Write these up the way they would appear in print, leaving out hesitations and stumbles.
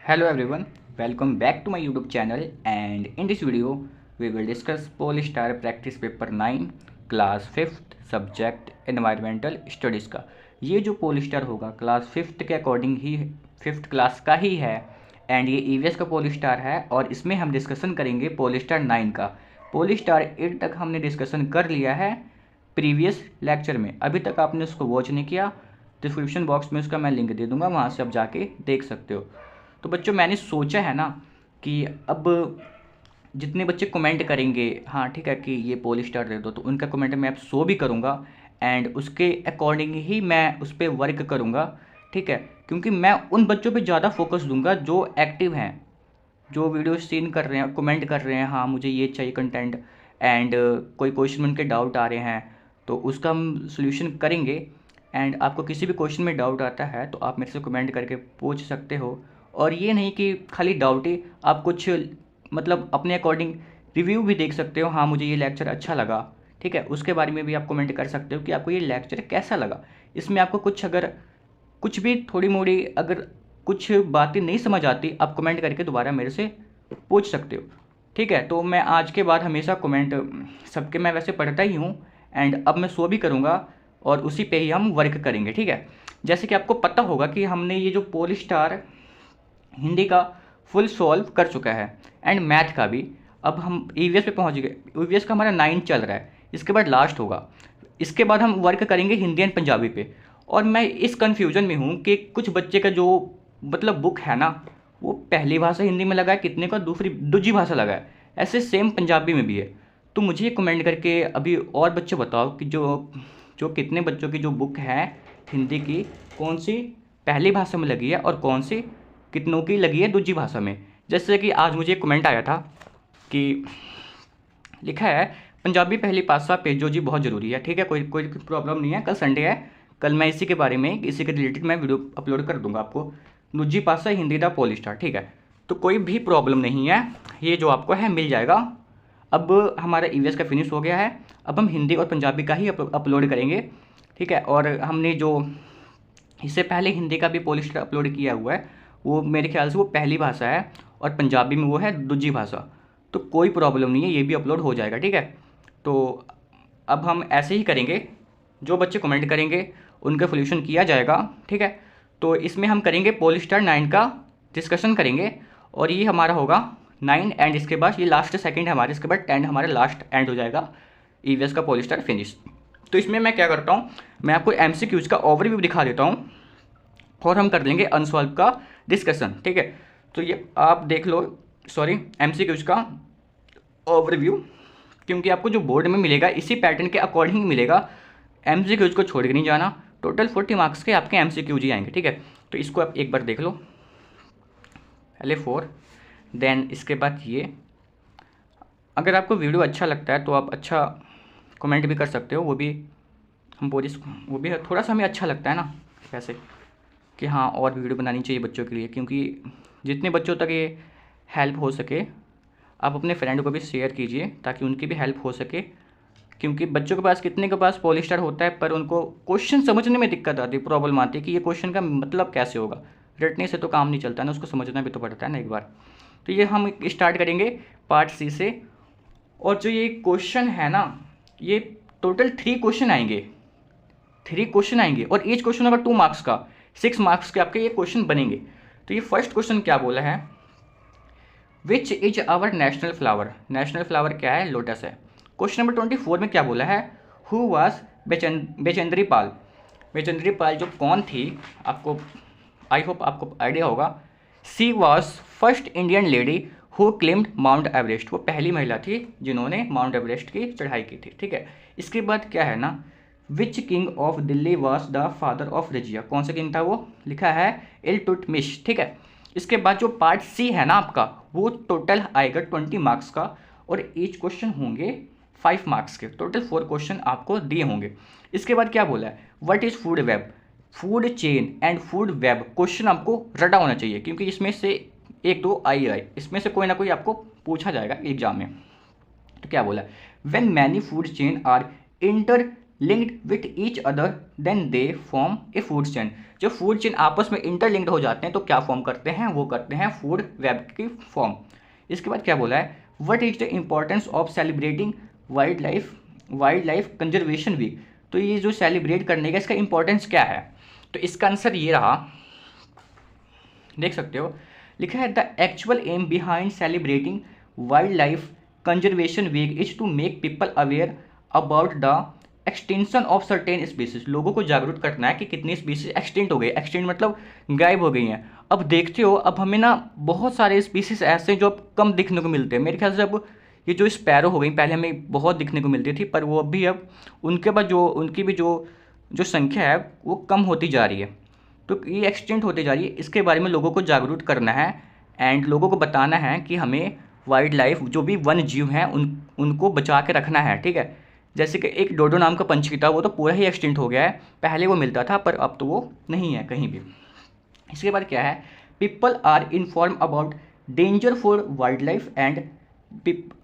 Hello everyone, welcome back to my YouTube channel, and in this video we will discuss Polystar Practice Paper 9 class 5th subject environmental studies का। ये जो पोलिस्टार होगा class 5th के according ही 5th class का ही है and ये EVS का पोलिस्टार है और इसमें हम डिस्कशन करेंगे पोलिस्टार 9 का। पोलिस्टार 8 तक हमने डिस्कशन कर लिया है प्रीवियस लेक्चर में। अभी तक आपने उसको वॉच नहीं किया, डिस्क्रिप्शन बॉक्स में उसका मैं लिंक दे दूंगा, वहाँ से आप जाके देख सकते हो। तो बच्चों मैंने सोचा है ना कि अब जितने बच्चे कमेंट करेंगे हाँ ठीक है कि ये पोलिस्टार दे दो, तो उनका कमेंट मैं अब शो भी करूँगा एंड उसके अकॉर्डिंग ही मैं उस पर वर्क करूँगा, ठीक है। क्योंकि मैं उन बच्चों पे ज़्यादा फोकस दूंगा जो एक्टिव हैं, जो वीडियो सीन कर रहे हैं, कमेंट कर रहे हैं हाँ मुझे ये चाहिए कंटेंट एंड कोई क्वेश्चन में उनके डाउट आ रहे हैं तो उसका हम सोल्यूशन करेंगे। एंड आपको किसी भी क्वेश्चन में डाउट आता है तो आप मेरे से कमेंट करके पूछ सकते हो। और ये नहीं कि खाली डाउट ही, आप कुछ मतलब अपने अकॉर्डिंग रिव्यू भी देख सकते हो, हाँ मुझे ये लेक्चर अच्छा लगा, ठीक है, उसके बारे में भी आप कमेंट कर सकते हो कि आपको ये लेक्चर कैसा लगा। इसमें आपको कुछ अगर कुछ भी थोड़ी मोड़ी अगर कुछ बातें नहीं समझ आती, आप कमेंट करके दोबारा मेरे से पूछ सकते हो, ठीक है। तो मैं आज के बाद हमेशा कमेंट सबके मैं वैसे पढ़ता ही हूँ एंड अब मैं शो भी करूँगा और उसी पे ही हम वर्क करेंगे, ठीक है। जैसे कि आपको पता होगा कि हमने ये जो पोलिस्टार हिंदी का फुल सॉल्व कर चुका है एंड मैथ का भी। अब हम ईवीएस पे पहुंच गए, ईवीएस का हमारा 9 चल रहा है, इसके बाद लास्ट होगा। इसके बाद हम वर्क करेंगे हिंदी एंड पंजाबी पे। और मैं इस कन्फ्यूजन में हूँ कि कुछ बच्चे का जो मतलब बुक है ना वो पहली भाषा हिंदी में लगा है, कितने का दूसरी भाषा लगा है, ऐसे सेम पंजाबी में भी है। तो मुझे ये कमेंट करके अभी और बच्चे बताओ कि जो जो कितने बच्चों की जो बुक है हिंदी की कौन सी पहली भाषा में लगी है और कौन सी कितनों की लगी है दूसरी भाषा में। जैसे कि आज मुझे एक कमेंट आया था कि लिखा है पंजाबी पहली भाषा भेजो जी बहुत ज़रूरी है, ठीक है, कोई कोई प्रॉब्लम नहीं है, कल संडे है, कल मैं इसी के बारे में इसी के रिलेटेड मैं वीडियो अपलोड कर दूंगा आपको, दूसरी भाषा हिंदी का पोलिस्टार, ठीक है। तो कोई भी प्रॉब्लम नहीं है, ये जो आपको है मिल जाएगा। अब हमारा ईवीएस का फिनिश हो गया है, अब हम हिंदी और पंजाबी का ही अपलोड करेंगे, ठीक है। और हमने जो इससे पहले हिंदी का भी पोलिस्टार अपलोड किया हुआ है वो मेरे ख्याल से वो पहली भाषा है और पंजाबी में वो है दूसरी भाषा, तो कोई प्रॉब्लम नहीं है, ये भी अपलोड हो जाएगा, ठीक है। तो अब हम ऐसे ही करेंगे, जो बच्चे कमेंट करेंगे उनका सोल्यूशन किया जाएगा, ठीक है। तो इसमें हम करेंगे पोलिस्टार 9 का डिस्कशन करेंगे और ये हमारा होगा 9 एंड इसके बाद ये लास्ट सेकंड है हमारे, इसके बाद 10 हमारा लास्ट एंड हो जाएगा ईवीएस का पोलिस्टार फिनिश। तो इसमें मैं क्या करता हूँ, मैं आपको एमसीक्यूज का ओवरव्यू दिखा देता हूँ और हम कर लेंगे अनसॉल्व का डिस्कशन, ठीक है। तो ये आप देख लो, सॉरी एमसीक्यूज का ओवरव्यू, क्योंकि आपको जो बोर्ड में मिलेगा इसी पैटर्न के अकॉर्डिंग मिलेगा, एमसीक्यूज को छोड़ के नहीं जाना। टोटल 40 मार्क्स के आपके एमसीक्यूज ही आएंगे, ठीक है। तो इसको आप एक बार देख लो, पहले 4 देन इसके बाद ये। अगर आपको वीडियो अच्छा लगता है तो आप अच्छा कमेंट भी कर सकते हो, वो भी हम पूरी वो भी थोड़ा सा हमें अच्छा लगता है ना वैसे कि हाँ और वीडियो बनानी चाहिए बच्चों के लिए, क्योंकि जितने बच्चों तक ये हेल्प हो सके आप अपने फ्रेंड को भी शेयर कीजिए ताकि उनकी भी हेल्प हो सके। क्योंकि बच्चों के पास कितने के पास पोलिस्टार होता है पर उनको क्वेश्चन समझने में दिक्कत आती है, प्रॉब्लम आती है कि ये क्वेश्चन का मतलब कैसे होगा, रटने से तो काम नहीं चलता ना, उसको समझना भी तो पड़ता है ना एक बार। तो ये हम स्टार्ट करेंगे पार्ट सी से। और जो ये क्वेश्चन है ना ये टोटल 3 क्वेश्चन आएंगे और ईच क्वेश्चन होगा 2 मार्क्स का, 6 मार्क्स के आपके ये क्वेश्चन बनेंगे। तो ये फर्स्ट क्वेश्चन क्या बोला है, which is our national flower, national flower क्या है, लोटस है। क्वेश्चन नंबर 24 में क्या बोला है, हु वाज बेचेंद्री पाल, बेचेंद्री पाल जो कौन थी, आपको आई होप आपको आइडिया होगा। She was first Indian lady who claimed mount Everest, वो पहली महिला थी जिन्होंने माउंट एवरेस्ट की चढ़ाई की थी, ठीक है। इसके बाद क्या है ना, which king of Delhi was the father of Razia, कौन सा किंग था वो, लिखा है इल्तुतमिश, ठीक है। इसके बाद जो पार्ट सी है ना आपका वो टोटल आएगा 20 मार्क्स का और ईच क्वेश्चन होंगे 5 मार्क्स के, टोटल 4 क्वेश्चन आपको दिए होंगे। इसके बाद क्या बोला है, what is food web, food chain and food web, question आपको रटा होना चाहिए क्योंकि इसमें से 1-2 आई इसमें से कोई ना कोई आपको पूछा जाएगा एग्जाम में। तो क्या बोला, when many food chain are interlinked with each other then they form a food chain. जब फूड चेन आपस में इंटरलिंक्ड हो जाते हैं तो क्या फॉर्म करते हैं, वो करते हैं फूड वेब की फॉर्म। इसके बाद क्या बोला है, what is the importance of celebrating wildlife conservation week. तो ये जो सेलिब्रेट करने का इसका इंपॉर्टेंस क्या है, तो इसका आंसर ये रहा, देख सकते हो लिखा है the actual aim behind celebrating wildlife conservation week is to make people aware about the extension of certain species. लोगों को जागरूक करना है कि कितनी स्पीसीज एक्सटेंट हो गई, एक्सटेंट मतलब गायब हो गई हैं। अब देखते हो अब हमें ना बहुत सारे स्पीसीज ऐसे जो अब कम दिखने को मिलते हैं। मेरे ख्याल से अब ये जो स्पैरो हो गई, पहले हमें बहुत दिखने को मिलती थी, पर वो अभी अब उनके बाद जो उनकी भी जो संख्या है वो कम होती जा रही है, तो ये एक्सटेंट होती जा रही है। इसके बारे में लोगों को जागरूक करना है एंड लोगों को बताना है कि हमें वाइल्ड लाइफ जो भी वन जीव हैं उनको बचा के रखना है, ठीक है। जैसे कि एक डोडो नाम का पंछी था, वो तो पूरा ही एक्सटेंट हो गया है, पहले वो मिलता था पर अब तो वो नहीं है कहीं भी। इसके बाद क्या है, people are inform about danger for wildlife and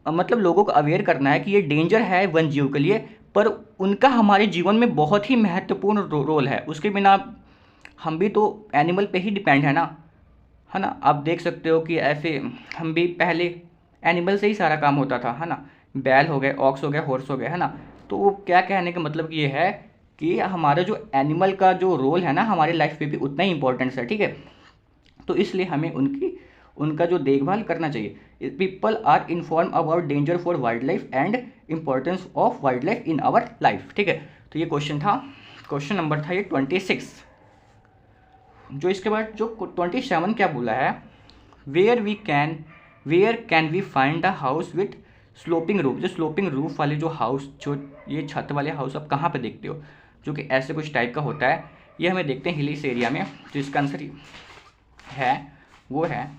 मतलब लोगों को अवेयर करना है कि ये डेंजर है वन जीव के लिए, पर उनका हमारे जीवन में बहुत ही महत्वपूर्ण रोल है। उसके बिना हम भी तो एनिमल पे ही डिपेंड है ना। आप देख सकते हो कि ऐसे हम भी पहले एनिमल से ही सारा काम होता था, है ना। बैल हो गए, ऑक्स हो गए, हॉर्स हो गए, है ना। तो वो क्या कहने का मतलब ये है कि हमारा जो एनिमल का जो रोल है ना हमारी लाइफ पे भी उतना ही इंपॉर्टेंस है, ठीक है। तो इसलिए हमें उनका जो देखभाल करना चाहिए। People are inform about danger for wildlife and importance of wildlife in our life, ठीक है। तो ये क्वेश्चन था, क्वेश्चन नंबर था ये 26। जो इसके बाद जो 27 क्या बोला है, where can we find the house with sloping roof. जो स्लोपिंग रूफ वाले जो हाउस, जो ये छत वाले हाउस आप कहाँ पे देखते हो, जो कि ऐसे कुछ टाइप का होता है, ये हमें देखते हैं हिलीस एरिया में। तो इसका आंसर है वो है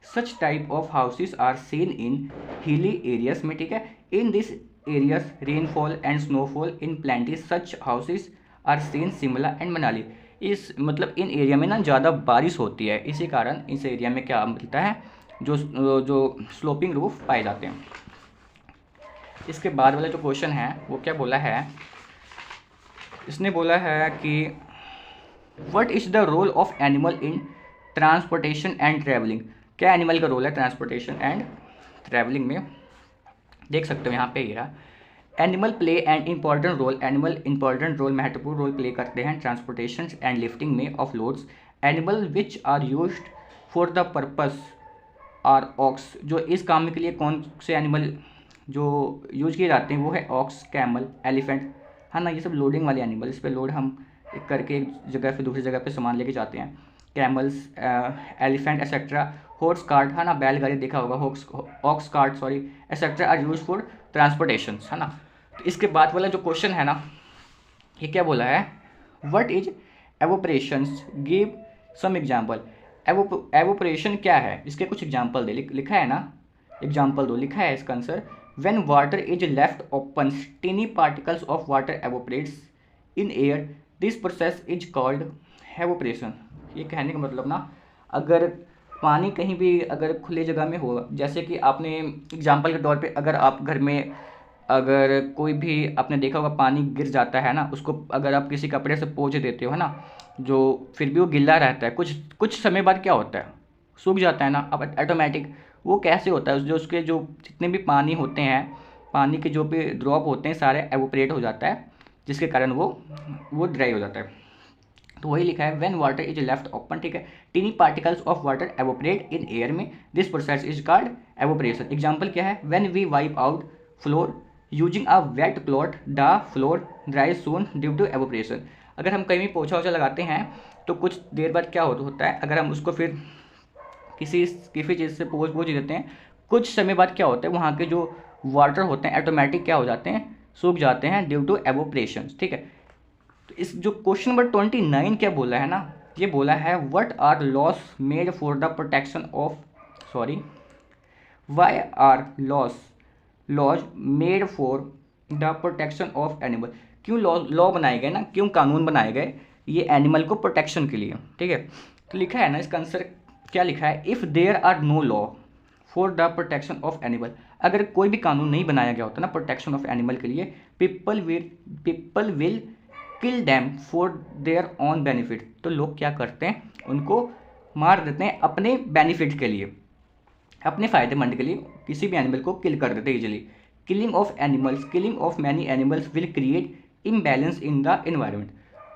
such type of houses are seen in hilly areas में, ठीक है। In this areas rainfall and snowfall in plenty, such houses are seen Shimla and Manali. इस मतलब इन एरिया में ना ज़्यादा बारिश होती है, इसी कारण इस एरिया में क्या मिलता है, जो स्लोपिंग रूफ पाए जाते हैं। इसके बाद वाला जो क्वेश्चन है वो क्या बोला है, इसने बोला है कि what is the role of animal in transportation and travelling. क्या एनिमल का रोल है ट्रांसपोर्टेशन एंड ट्रैवलिंग में, देख सकते हो यहाँ पे। ये animal play and important role, animal important role महत्वपूर्ण रोल प्ले करते हैं ट्रांसपोर्टेशन एंड लिफ्टिंग में of loads. Animal which are used for the purpose are ox. जो इस काम के लिए कौन से एनिमल जो यूज किए जाते हैं वो है ऑक्स, कैमल, एलिफेंट, है ना। ये सब लोडिंग वाले एनिमल, इस पर लोड हम करके एक जगह से दूसरी जगह पे सामान लेके जाते हैं। Camels, elephant etcetera, horse cart, है ना, बैलगाड़ी देखा होगा, ox cart sorry, etcetera are use for transportation, है ना। तो इसके बाद वाला जो क्वेश्चन है ना, ये क्या बोला है, what is evaporations, give some example. Evaporation क्या है, इसके कुछ एग्जाम्पल दे, लिखा है ना, एग्जाम्पल दो, लिखा है इसका answer. When water is left open टिनी particles of water evaporates in air, this process is called evaporation. ये कहने का मतलब ना, अगर पानी कहीं भी अगर खुली जगह में हो, जैसे कि आपने एग्जाम्पल के तौर पे अगर आप घर में अगर कोई भी आपने देखा होगा पानी गिर जाता है ना, उसको अगर आप किसी कपड़े से पोंछ देते हो, है ना, जो फिर भी वो गिल्ला रहता है, कुछ समय बाद क्या होता है, सूख जाता है ना। अब ऑटोमेटिक वो कैसे होता है, जो उसके जो जितने भी पानी होते हैं, पानी के जो भी ड्रॉप होते हैं सारे एवोपरेट हो जाता है, जिसके कारण वो ड्राई हो जाता है। तो वही लिखा है when water is left open, ठीक है, tiny particles of water evaporate in air में, this process is called evaporation. Example क्या है, when we wipe out floor using a wet cloth the floor dry soon due to evaporation. अगर हम कहीं भी पोछा वोछा लगाते हैं तो कुछ देर बाद क्या होता है, अगर हम उसको फिर किसी चीज़ से पोंछ देते हैं, कुछ समय बाद क्या होता है, वहाँ के जो वाटर होते हैं ऑटोमेटिक क्या हो जाते हैं, सूख जाते हैं ड्यू टू एवोपरेशन, ठीक है। तो इस जो क्वेश्चन नंबर 29 क्या बोला है ना, ये बोला है what are laws made for the protection of why are laws made for the protection of animal. क्यों लॉ बनाए गए ना, क्यों कानून बनाए गए, ये एनिमल को प्रोटेक्शन के लिए, ठीक है। तो लिखा है ना इसका आंसर क्या लिखा है, if there are no law for the protection of animal, अगर कोई भी कानून नहीं बनाया गया होता ना प्रोटेक्शन ऑफ एनिमल के लिए, people will kill them for their own benefit. तो लोग क्या करते हैं, उनको मार देते हैं अपने बेनिफिट के लिए, अपने फ़ायदेमंद के लिए किसी भी एनिमल को किल कर देते हैं easily. Killing of many animals will create imbalance in the environment.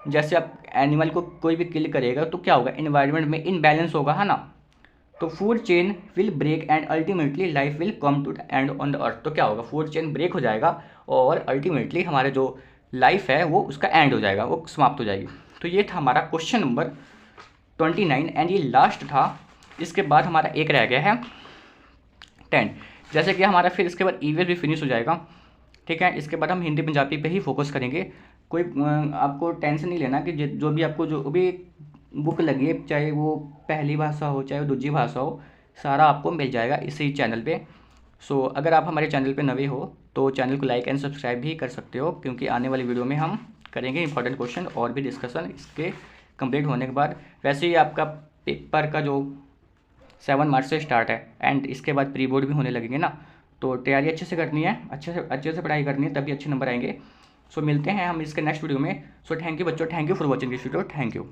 जैसे आप एनिमल को कोई भी किल करेगा तो क्या होगा, एनवायरनमेंट में इनबैलेंस होगा, है ना। तो food chain will break and ultimately life will come to end on the earth. तो क्या होगा, फूड चेन ब्रेक हो जाएगा और अल्टीमेटली हमारे जो लाइफ है वो उसका एंड हो जाएगा, वो समाप्त हो जाएगी। तो ये था हमारा क्वेश्चन नंबर 29 एंड ये लास्ट था। इसके बाद हमारा एक रह गया है 10। जैसे कि हमारा फिर इसके बाद ईवीएस भी फिनिश हो जाएगा, ठीक है। इसके बाद हम हिंदी पंजाबी पे ही फोकस करेंगे। कोई आपको टेंशन नहीं लेना कि जो भी आपको जो भी बुक लगी है, चाहे वो पहली भाषा हो चाहे वो दूसरी भाषा हो, सारा आपको मिल जाएगा इसी चैनल पे। सो अगर आप हमारे चैनल पे नए हो तो चैनल को लाइक एंड सब्सक्राइब भी कर सकते हो, क्योंकि आने वाली वीडियो में हम करेंगे इंपॉर्टेंट क्वेश्चन और भी डिस्कशन इसके कंप्लीट होने के बाद। वैसे ही आपका पेपर का जो 7 मार्च से स्टार्ट है एंड इसके बाद प्री बोर्ड भी होने लगेंगे ना, तो तैयारी अच्छे से करनी है, अच्छे से पढ़ाई करनी है, तभी अच्छे नंबर आएंगे। सो मिलते हैं हम इसके नेक्स्ट वीडियो में। सो थैंक यू बच्चों, thank you for watching this video, thank you.